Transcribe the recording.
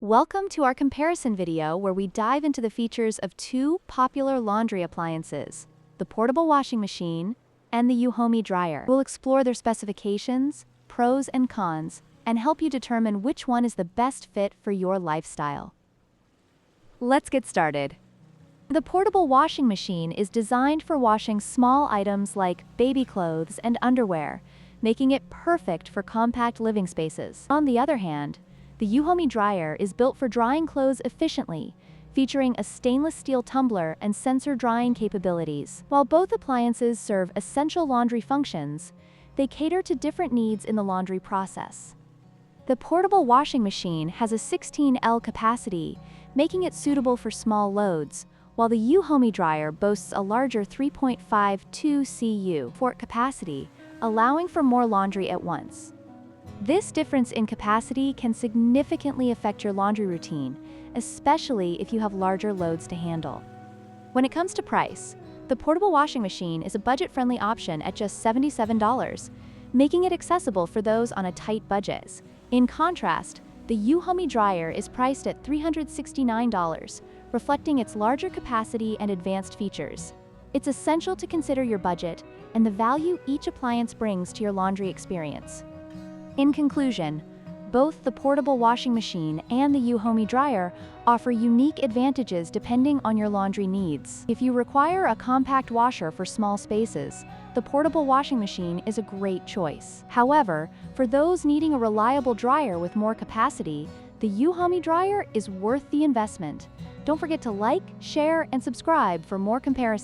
Welcome to our comparison video where we dive into the features of two popular laundry appliances, the portable washing machine and the Euhomy Dryer. We'll explore their specifications, pros and cons, and help you determine which one is the best fit for your lifestyle. Let's get started. The portable washing machine is designed for washing small items like baby clothes and underwear, making it perfect for compact living spaces. On the other hand, the Euhomy Dryer is built for drying clothes efficiently, featuring a stainless steel tumbler and sensor drying capabilities. While both appliances serve essential laundry functions, they cater to different needs in the laundry process. The portable washing machine has a 16L capacity, making it suitable for small loads, while the Euhomy Dryer boasts a larger 3.52 cu quart capacity, allowing for more laundry at once. This difference in capacity can significantly affect your laundry routine, especially if you have larger loads to handle. When it comes to price, the portable washing machine is a budget-friendly option at just $77, making it accessible for those on a tight budget. In contrast, the Euhomy Dryer is priced at $369, reflecting its larger capacity and advanced features. It's essential to consider your budget and the value each appliance brings to your laundry experience. In conclusion, both the portable washing machine and the Euhomy Dryer offer unique advantages depending on your laundry needs. If you require a compact washer for small spaces, the portable washing machine is a great choice. However, for those needing a reliable dryer with more capacity, the Euhomy Dryer is worth the investment. Don't forget to like, share, and subscribe for more comparisons.